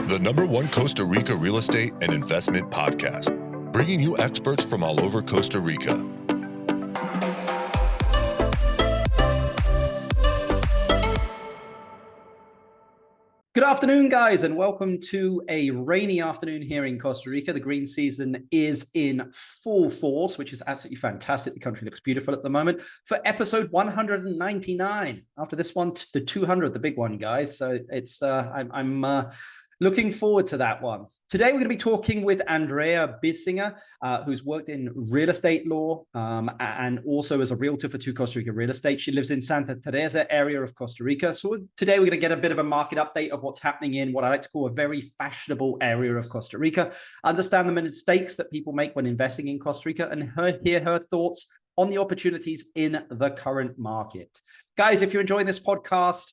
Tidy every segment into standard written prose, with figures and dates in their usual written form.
the #1 Costa Rica real estate and investment podcast, bringing you experts from all over Costa Rica. Good afternoon, guys, and welcome to a rainy afternoon here in Costa Rica. The green season is in full force, which is absolutely fantastic. The country looks beautiful at the moment. For episode 199, after this one, the 200, the big one, guys. So it's I'm looking forward to that one. Today, we're going to be talking with Andrea Bissinger, who's worked in real estate law and also as a realtor for 2 Costa Rica real estate. She lives in Santa Teresa area of Costa Rica. So today, we're going to get a bit of a market update of what's happening in what I like to call a very fashionable area of Costa Rica, understand the mistakes that people make when investing in Costa Rica, and hear her thoughts on the opportunities in the current market. Guys, if you're enjoying this podcast,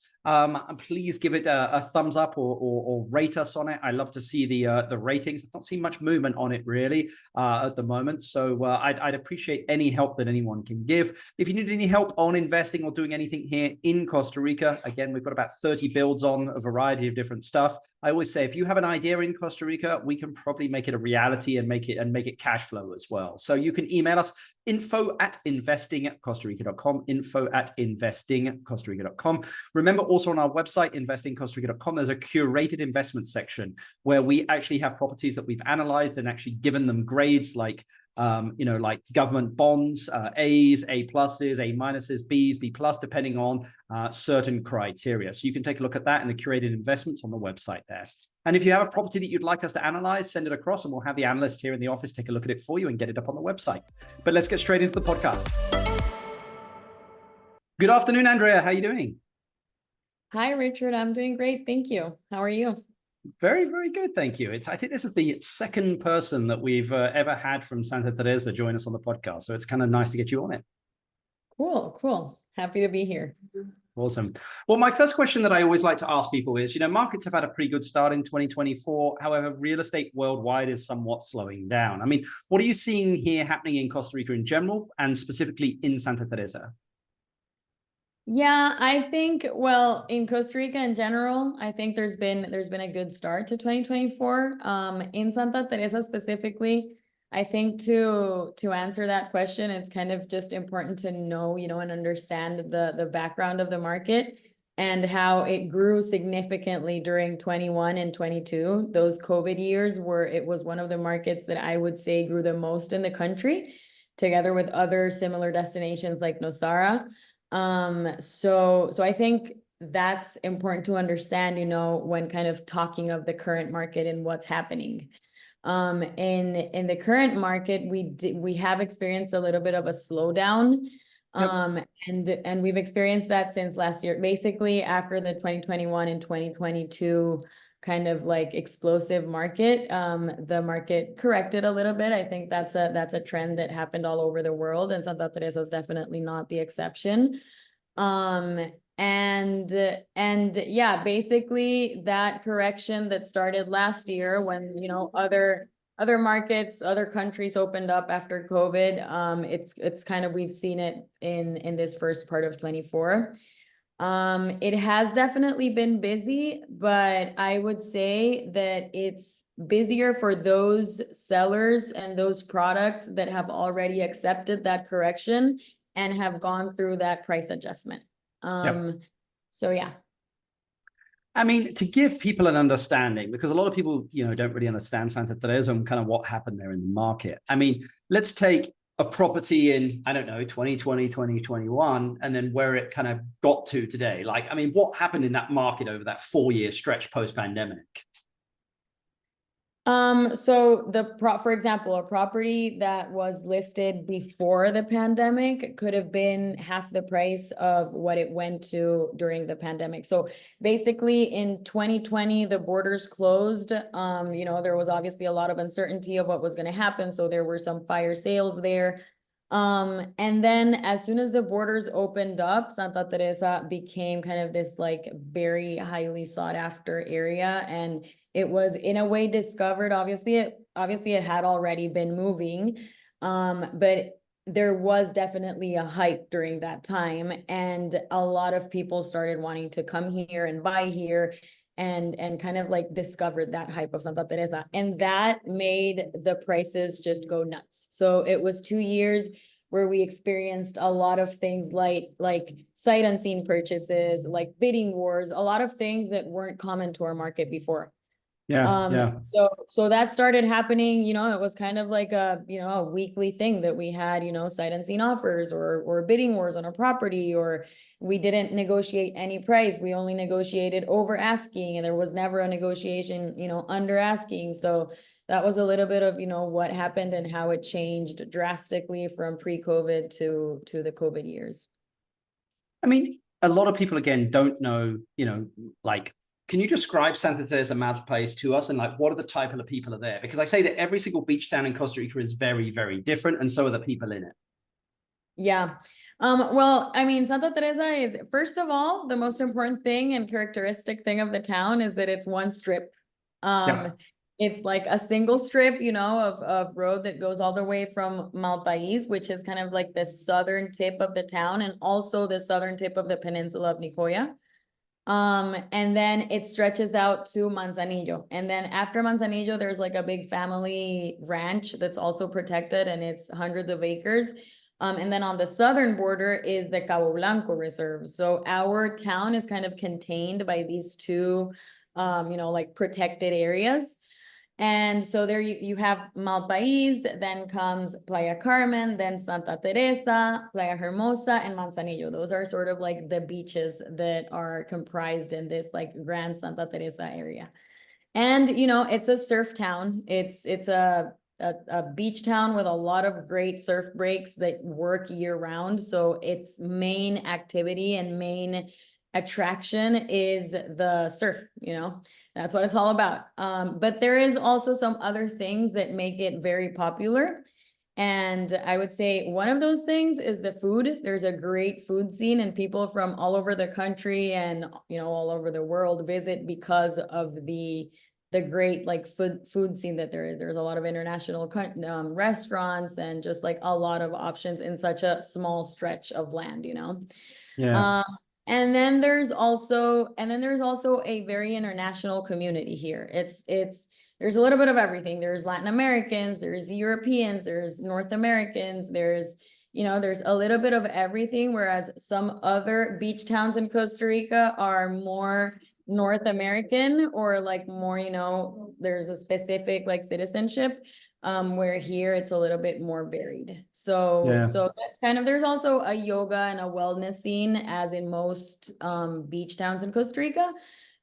please give it a thumbs up or rate us on it. I love to see the ratings. I've not seen much movement on it really at the moment, so I'd appreciate any help that anyone can give. If you need any help on investing or doing anything here in Costa Rica, again, we've got about 30 builds on a variety of different stuff. I always say if you have an idea in Costa Rica, we can probably make it a reality and make it cash flow as well. So you can email us info@investingcostarica.com, info@investingcostarica.com. Remember, also on our website, investingcostarica.com, there's a curated investment section where we actually have properties that we've analyzed and actually given them grades like like government bonds, A's, A pluses, A minuses, B's, B plus, depending on certain criteria. So you can take a look at that in the curated investments on the website there. And if you have a property that you'd like us to analyze, send it across and we'll have the analyst here in the office take a look at it for you and get it up on the website. But let's get straight into the podcast. Good afternoon, Andrea. How are you doing? Hi, Richard. I'm doing great. Thank you. How are you? Very, very good. Thank you. I think this is the second person that we've ever had from Santa Teresa join us on the podcast. So it's kind of nice to get you on it. Cool. Happy to be here. Awesome. Well, my first question that I always like to ask people is, markets have had a pretty good start in 2024. However, real estate worldwide is somewhat slowing down. I mean, what are you seeing here happening in Costa Rica in general and specifically in Santa Teresa? Yeah, I think, well, in Costa Rica in general, I think there's been a good start to 2024. In Santa Teresa specifically, I think to answer that question, it's kind of just important to know, and understand the background of the market and how it grew significantly during 21 and 22. Those COVID years it was one of the markets that I would say grew the most in the country, together with other similar destinations like Nosara. So I think that's important to understand, when kind of talking of the current market and what's happening. In the current market, we have experienced a little bit of a slowdown. Yep. And we've experienced that since last year, basically after the 2021 and 2022 kind of like explosive market, the market corrected a little bit. I think that's a trend that happened all over the world, and Santa Teresa is definitely not the exception. And yeah, basically that correction that started last year when other markets, other countries opened up after COVID, it's kind of, we've seen it in this first part of 24. It has definitely been busy, but I would say that it's busier for those sellers and those products that have already accepted that correction and have gone through that price adjustment. Yep. So yeah. I mean, to give people an understanding, because a lot of people, don't really understand Santa Teresa and kind of what happened there in the market. I mean, let's take a property in, 2020, 2021, and then where it kind of got to today. What happened in that market over that 4-year stretch post-pandemic? So for example, a property that was listed before the pandemic could have been half the price of what it went to during the pandemic. So basically in 2020, the borders closed. There was obviously a lot of uncertainty of what was going to happen. So there were some fire sales there. And then as soon as the borders opened up, Santa Teresa became kind of this like very highly sought after area. And it was in a way discovered. Obviously it had already been moving, but there was definitely a hype during that time. And a lot of people started wanting to come here and buy here. and kind of like discovered that hype of Santa Teresa. And that made the prices just go nuts. So it was 2 years where we experienced a lot of things like sight unseen purchases, like bidding wars, a lot of things that weren't common to our market before. Yeah. So that started happening, you know, it was kind of like a, you know, a weekly thing that we had, you know, sight unseen offers or bidding wars on a property, or we didn't negotiate any price. We only negotiated over asking, and there was never a negotiation, you know, under asking. So that was a little bit of, you know, what happened and how it changed drastically from pre-COVID to the COVID years. I mean, a lot of people, again, don't know, you know, like, can you describe Santa Teresa Place to us, and like, what are the type of people are there? Because I say that every single beach town in Costa Rica is very, very different, and so are the people in it. Yeah. Well, I mean, Santa Teresa is, first of all, the most important thing and characteristic thing of the town is that it's one strip. It's like a single strip, you know, of road that goes all the way from Malpais, which is kind of like the southern tip of the town, and also the southern tip of the peninsula of Nicoya. And then it stretches out to Manzanillo. And then after Manzanillo, there's like a big family ranch that's also protected, and it's hundreds of acres. And then on the southern border is the Cabo Blanco Reserve. So our town is kind of contained by these two, you know, like protected areas. And so there you have Malpais, then comes Playa Carmen, then Santa Teresa, Playa Hermosa, and Manzanillo. Those are sort of like the beaches that are comprised in this like Grand Santa Teresa area. And, you know, it's a surf town. It's a beach town with a lot of great surf breaks that work year round. So its main activity and main attraction is the surf, you know, that's what it's all about. But there is also some other things that make it very popular. And I would say one of those things is the food. There's a great food scene, and people from all over the country and, you know, all over the world visit because of the great like food scene that there is. There's a lot of international restaurants and just like a lot of options in such a small stretch of land, you know? Yeah. And then there's also a very international community here. There's a little bit of everything. There's Latin Americans, there's Europeans, there's North Americans, there's, you know, there's a little bit of everything, whereas some other beach towns in Costa Rica are more North American, or like more, you know, there's a specific like citizenship, where here it's a little bit more varied. So that's kind of, there's also a yoga and a wellness scene, as in most beach towns in Costa Rica.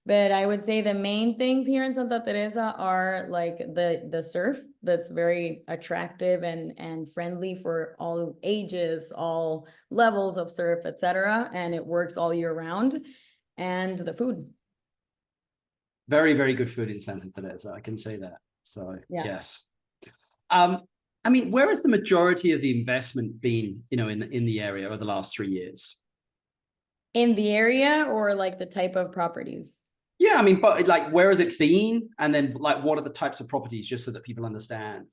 But I would say the main things here in Santa Teresa are like the surf, that's very attractive and friendly for all ages, all levels of surf, etc. And it works all year round. And the food. Very, very good food in Santa Teresa, I can say that. So yeah. Yes. I mean, where has the majority of the investment been, you know, in the area over the last 3 years? In the area, or like the type of properties? Yeah, I mean, but like, where has it been? And then like, what are the types of properties, just so that people understand?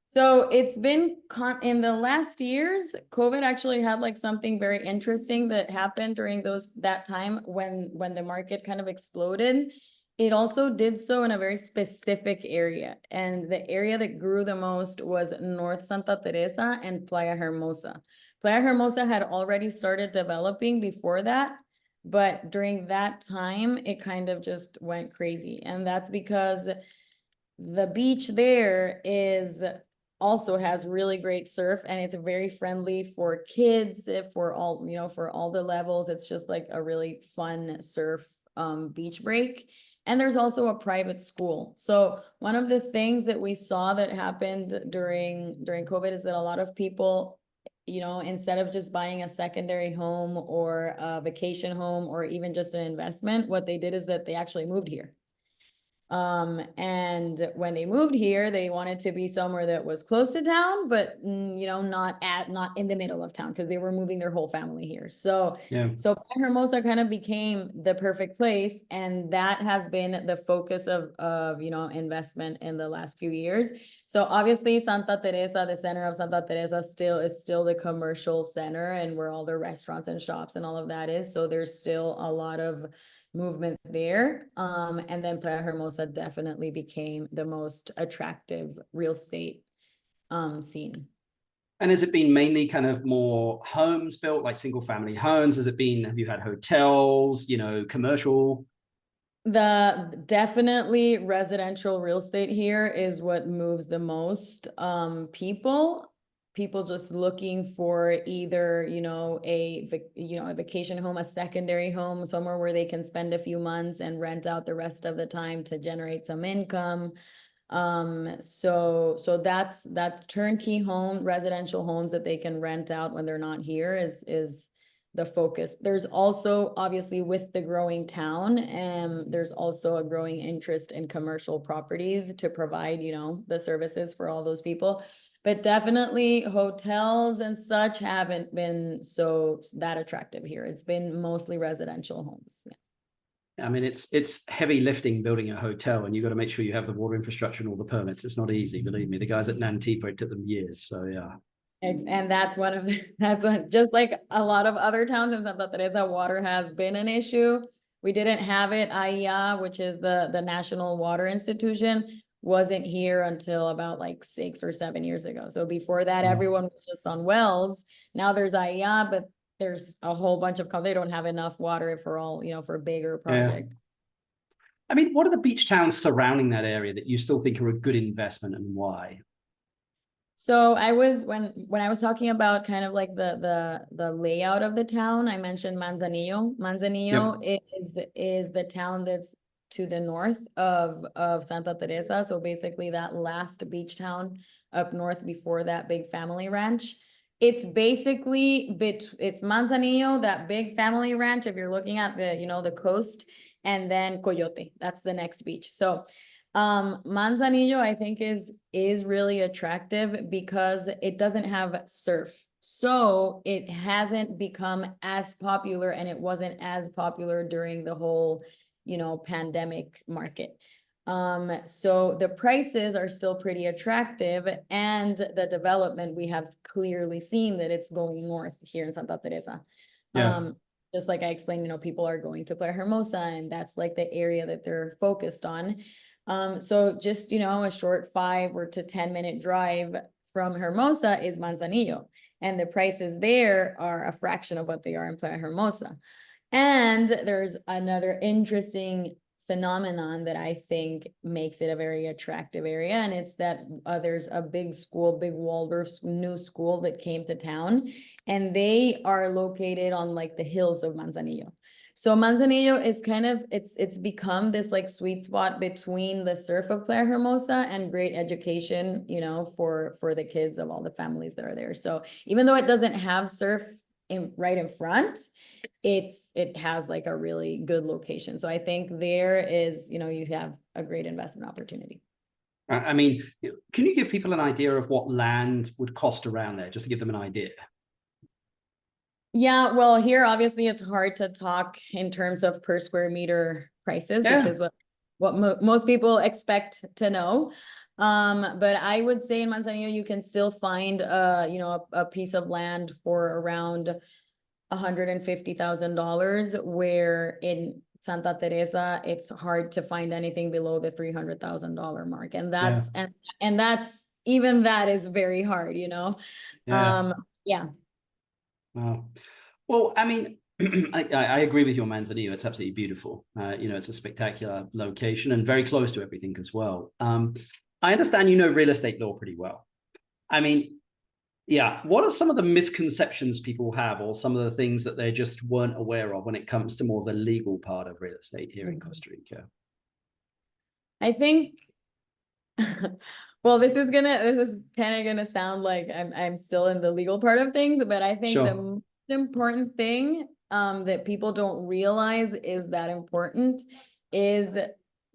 So it's been in the last years, COVID actually had like something very interesting that happened during that time when the market kind of exploded. It also did so in a very specific area, and the area that grew the most was North Santa Teresa and Playa Hermosa. Playa Hermosa had already started developing before that, but during that time, it kind of just went crazy. And that's because the beach there also has really great surf, and it's very friendly for kids, for all, you know, for all the levels. It's just like a really fun surf beach break. And there's also a private school. So one of the things that we saw that happened during COVID is that a lot of people, you know, instead of just buying a secondary home or a vacation home or even just an investment, what they did is that they actually moved here. And when they moved here, they wanted to be somewhere that was close to town, but you know, not in the middle of town, because they were moving their whole family here. So Hermosa kind of became the perfect place, and that has been the focus of you know, investment in the last few years. So obviously Santa Teresa, the center of Santa Teresa, is still the commercial center, and where all the restaurants and shops and all of that is. So there's still a lot of, movement there. And then Playa Hermosa definitely became the most attractive real estate scene. And has it been mainly kind of more homes built, like single family homes? Have you had hotels, commercial? The definitely residential real estate here is what moves the most people just looking for either a vacation home, a secondary home, somewhere where they can spend a few months and rent out the rest of the time to generate some income. So that's turnkey home, residential homes that they can rent out when they're not here is the focus. There's also, obviously, with the growing town, there's also a growing interest in commercial properties to provide, the services for all those people. But definitely hotels and such haven't been that attractive here. It's been mostly residential homes. Yeah. I mean, it's heavy lifting building a hotel, and you've got to make sure you have the water infrastructure and all the permits. It's not easy, believe me. The guys at Nantipo, it took them years. So yeah. And that's just like a lot of other towns in Santa Teresa, water has been an issue. We didn't have it. AIA, which is the National Water Institution, wasn't here until about like 6 or 7 years ago. So before that, everyone was just on wells. Now there's AIA, but there's a whole bunch of, they don't have enough water for all, for a bigger project. Yeah. I mean, what are the beach towns surrounding that area that you still think are a good investment, and why? So when I was talking about kind of like the layout of the town, I mentioned Manzanillo. Manzanillo is the town that's to the north of Santa Teresa. So basically that last beach town up north before that big family ranch. It's basically it's Manzanillo, that big family ranch, if you're looking at the coast, and then Coyote. That's the next beach. So Manzanillo, I think is really attractive because it doesn't have surf. So it hasn't become as popular, and it wasn't as popular during the whole, pandemic market. So the prices are still pretty attractive, and the development, we have clearly seen that it's going north here in Santa Teresa. Yeah. Just like I explained, people are going to Playa Hermosa, and that's like the area that they're focused on. So just, a short 5 or to 10-minute drive from Hermosa is Manzanillo, and the prices there are a fraction of what they are in Playa Hermosa. And there's another interesting phenomenon that I think makes it a very attractive area, and it's that there's a big Waldorf new school that came to town, and they are located on like the hills of Manzanillo. So Manzanillo is kind of, it's become this like sweet spot between the surf of Playa Hermosa and great education, for the kids of all the families that are there. So even though it doesn't have surf right in front, it has like a really good location. So I think there is, you have a great investment opportunity. I mean, can you give people an idea of what land would cost around there, just to give them an idea? Yeah, well, here, obviously, it's hard to talk in terms of per square meter prices, which is what most people expect to know. But I would say in Manzanillo, you can still find, a piece of land for around $150,000, where in Santa Teresa, it's hard to find anything below the $300,000 mark. And that's, and that's, even that is very hard, Yeah. Yeah. Wow. Well, I mean, I agree with you on Manzanillo. It's absolutely beautiful. It's a spectacular location and very close to everything as well. I understand real estate law pretty well. I mean, yeah, what are some of the misconceptions people have, or some of the things that they just weren't aware of when it comes to more of the legal part of real estate here in Costa Rica? I think, well, this is kind of gonna sound like I'm still in the legal part of things, but I think the most important thing that people don't realize is that important is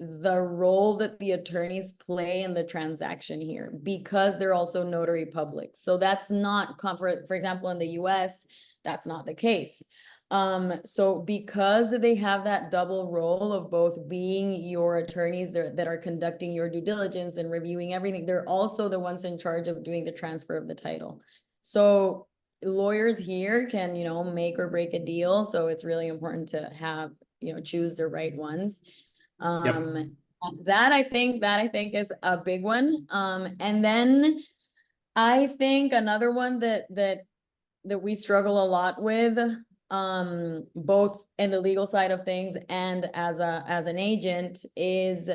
the role that the attorneys play in the transaction here, because they're also notary public. So that's not, for example, in the US, that's not the case. So because they have that double role of both being your attorneys that are conducting your due diligence and reviewing everything, they're also the ones in charge of doing the transfer of the title. So lawyers here can, make or break a deal. So it's really important to have, choose the right ones. Yep. That I think is a big one. And then I think another one that we struggle a lot with, both in the legal side of things and as an agent, is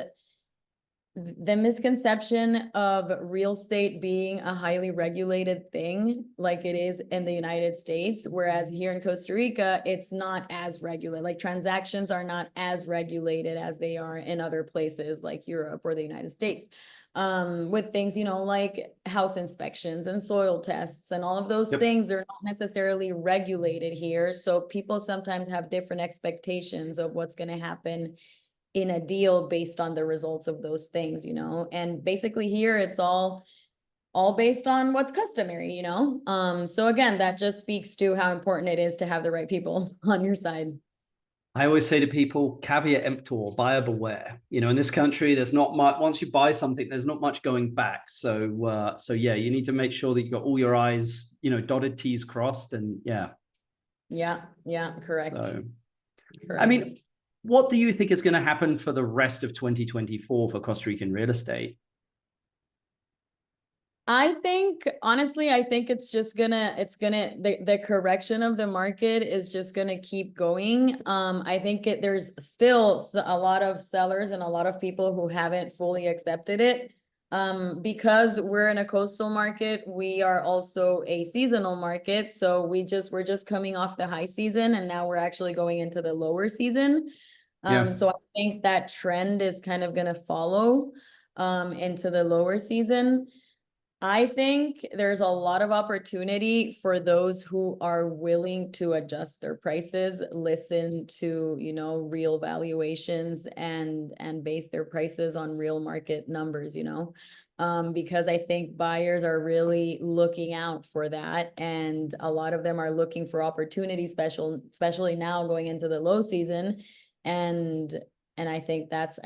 the misconception of real estate being a highly regulated thing like it is in the United States, whereas here in Costa Rica, it's not as regulated. Like transactions are not as regulated as they are in other places like Europe or the United States. With things, like house inspections and soil tests and all of those things, they're not necessarily regulated here. So people sometimes have different expectations of what's going to happen in a deal based on the results of those things, and basically here it's all based on what's customary, so again, that just speaks to how important it is to have the right people on your side. I always say to people, caveat emptor, buyer beware. In this country, there's not much. Once you buy something, there's not much going back. So yeah, you need to make sure that you got all your I's, dotted, T's crossed, and yeah. Yeah, correct. So, correct. I mean, what do you think is going to happen for the rest of 2024 for Costa Rican real estate? Honestly, I think the correction of the market is just gonna keep going. I think there's still a lot of sellers and a lot of people who haven't fully accepted it. Because we're in a coastal market, we are also a seasonal market. So we're just coming off the high season and now we're actually going into the lower season. So I think that trend is kind of gonna follow into the lower season. I think there's a lot of opportunity for those who are willing to adjust their prices, listen to, real valuations and base their prices on real market numbers, because I think buyers are really looking out for that. And a lot of them are looking for opportunities, especially now going into the low season. And I think that's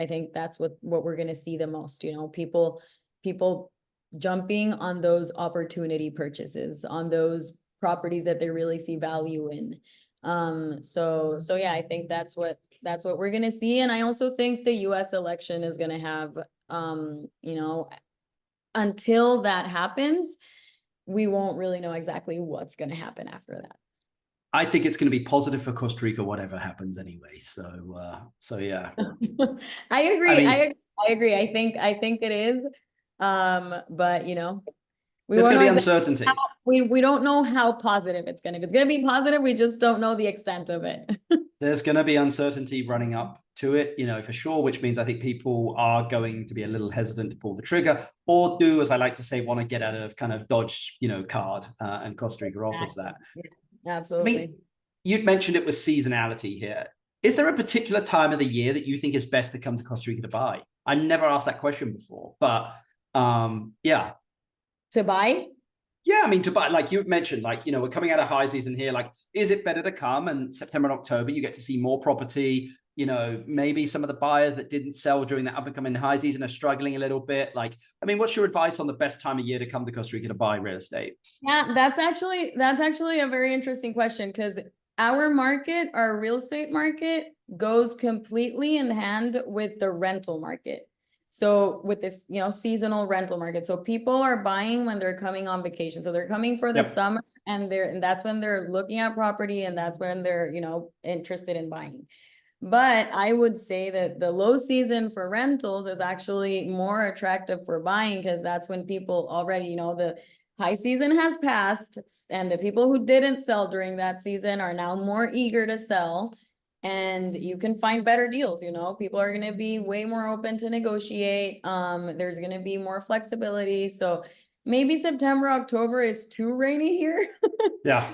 what we're going to see the most, people jumping on those opportunity purchases, on those properties that they really see value in. So yeah, I think that's what we're gonna see. And I also think the US election is gonna have, until that happens, we won't really know exactly what's gonna happen after that. I think it's going to be positive for Costa Rica, whatever happens anyway. So yeah. I agree. I agree. I think it is. But there's going to be uncertainty. We don't know how positive it's going to be. It's going to be positive. We just don't know the extent of it. There's going to be uncertainty running up to it, for sure, which means I think people are going to be a little hesitant to pull the trigger or do, as I like to say, want to get out of kind of dodge, card, and Costa Rica offers that. Absolutely. I mean, you'd mentioned it was seasonality here. Is there a particular time of the year that you think is best to come to Costa Rica to buy? I never asked that question before, but yeah. To buy? Yeah, I mean, to buy, like you mentioned, we're coming out of high season here. Like, is it better to come in September and October? You get to see more property. Maybe some of the buyers that didn't sell during that up and coming high season are struggling a little bit. Like, I mean, what's your advice on the best time of year to come to Costa Rica to buy real estate? Yeah, that's actually a very interesting question, because our real estate market goes completely in hand with the rental market. So with this, seasonal rental market. So people are buying when they're coming on vacation. So they're coming for the summer and that's when they're looking at property and that's when they're, interested in buying. But I would say that the low season for rentals is actually more attractive for buying, because that's when people already, the high season has passed and the people who didn't sell during that season are now more eager to sell. And you can find better deals, people are going to be way more open to negotiate. There's going to be more flexibility. So maybe September, October is too rainy here. Yeah.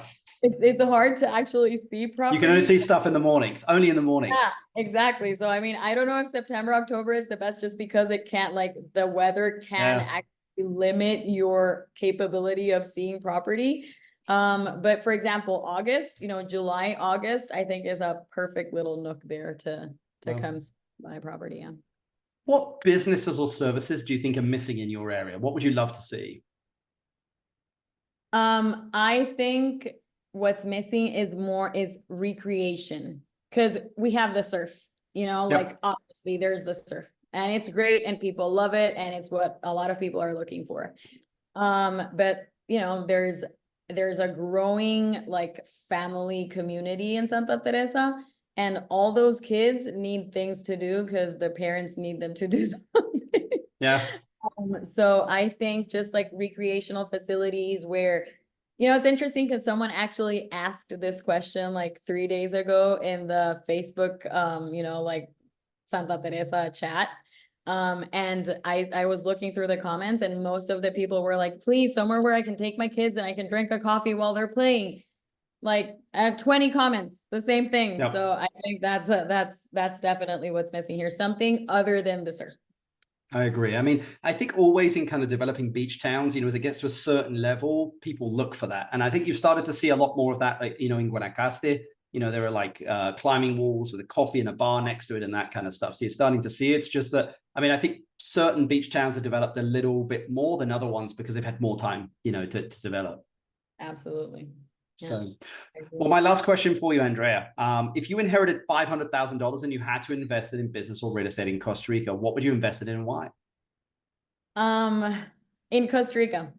It's hard to actually see property. You can only see stuff in the mornings, only in the mornings. Yeah, exactly. So, I mean, I don't know if September, October is the best, just because it can't, the weather can actually limit your capability of seeing property. But for example, August, July, August, I think is a perfect little nook there to come buy property. Yeah. What businesses or services do you think are missing in your area? What would you love to see? I think what's missing is recreation. because we have the surf, like obviously there's the surf and it's great and people love it and it's what a lot of people are looking for. But there's a growing like family community in Santa Teresa, and all those kids need things to do because the parents need them to do something. Yeah. So I think just like recreational facilities where, it's interesting because someone actually asked this question like 3 days ago in the Facebook, like Santa Teresa chat. And I was looking through the comments and most of the people were like, please, somewhere where I can take my kids and I can drink a coffee while they're playing. Like I have 20 comments, the same thing. Yep. So I think that's definitely what's missing here. Something other than the surf. I agree. I mean, I think always in kind of developing beach towns, as it gets to a certain level, people look for that. And I think you've started to see a lot more of that, like, in Guanacaste. There are like climbing walls with a coffee and a bar next to it and that kind of stuff. So you're starting to see it. It's just that, I think certain beach towns have developed a little bit more than other ones because they've had more time, to develop. Absolutely. So, well, my last question for you, Andrea. If you inherited $500,000 and you had to invest it in business or real estate in Costa Rica, what would you invest it in and why? In Costa Rica.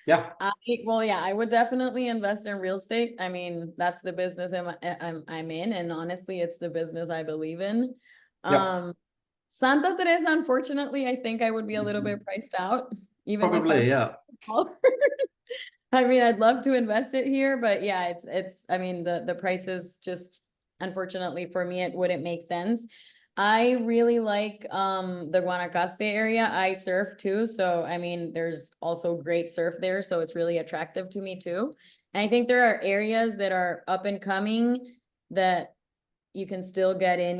Yeah. I would definitely invest in real estate. I mean, that's the business I'm in, and honestly, it's the business I believe in. Yep. Santa Teresa, unfortunately, I think I would be a little bit priced out. Even probably, yeah. I mean, I'd love to invest it here, but yeah, I mean, the prices just, unfortunately for me, it wouldn't make sense. I really like the Guanacaste area. I surf too. So, I mean, there's also great surf there. So it's really attractive to me too. And I think there are areas that are up and coming that you can still get in,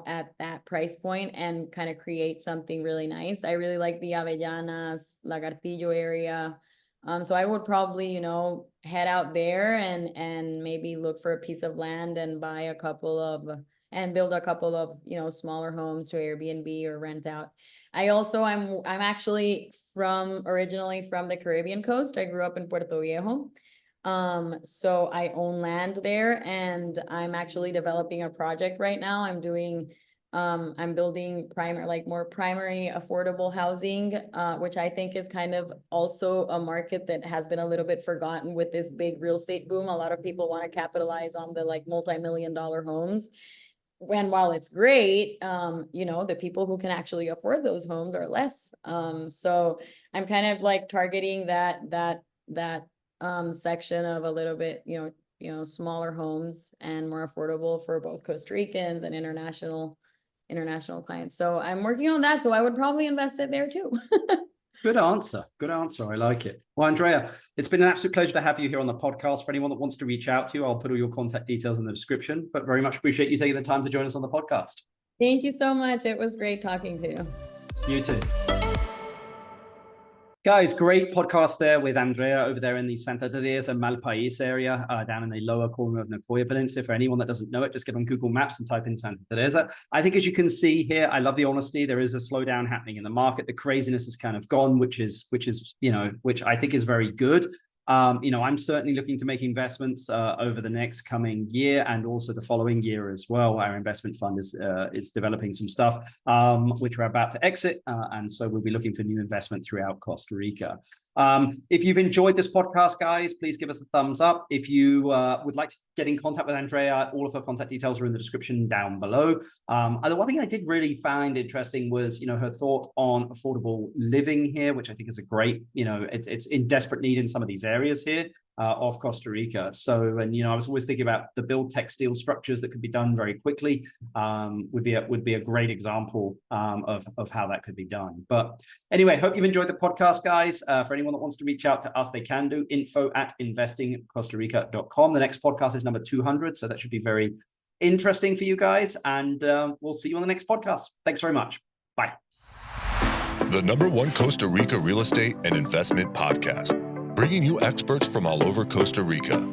at that price point and kind of create something really nice. I really like the Avellanas, Lagartillo area. So I would probably, head out there and maybe look for a piece of land and buy and build a couple of, smaller homes to Airbnb or rent out. I'm actually originally from the Caribbean coast. I grew up in Puerto Viejo. So I own land there and I'm actually developing a project right now. I'm building more primary affordable housing, which I think is kind of also a market that has been a little bit forgotten with this big real estate boom. A lot of people want to capitalize on the like multi-million-dollar homes. And while it's great, the people who can actually afford those homes are less. So I'm kind of like targeting that section of a little bit, smaller homes and more affordable for both Costa Ricans and international clients. So I'm working on that. So I would probably invest it there too. Good answer. I like it. Well, Andrea, it's been an absolute pleasure to have you here on the podcast. For anyone that wants to reach out to you, I'll put all your contact details in the description, but very much appreciate you taking the time to join us on the podcast. Thank you so much. It was great talking to you. You too. Guys, great podcast there with Andrea over there in the Santa Teresa Malpais area, down in the lower corner of Nicoya Peninsula. For anyone that doesn't know it, just get on Google Maps and type in Santa Teresa. I think as you can see here, I love the honesty. There is a slowdown happening in the market. The craziness is kind of gone, which I think is very good. I'm certainly looking to make investments over the next coming year and also the following year as well. Our investment fund is developing some stuff which we're about to exit, and so we'll be looking for new investment throughout Costa Rica. If you've enjoyed this podcast, guys, please give us a thumbs up. If you would like to get in contact with Andrea, all of her contact details are in the description down below. The one thing I did really find interesting was, her thought on affordable living here, which I think is a great, it's in desperate need in some of these areas here of Costa Rica. So, and I was always thinking about the build textile structures that could be done very quickly. Would be a great example of how that could be done. But anyway, hope you've enjoyed the podcast, guys. For anyone that wants to reach out to us, they can do info@investingcostarica.com. The next podcast is number 200, so that should be very interesting for you guys. And we'll see you on the next podcast. Thanks very much. Bye. The #1 Costa Rica real estate and investment podcast, bringing you experts from all over Costa Rica.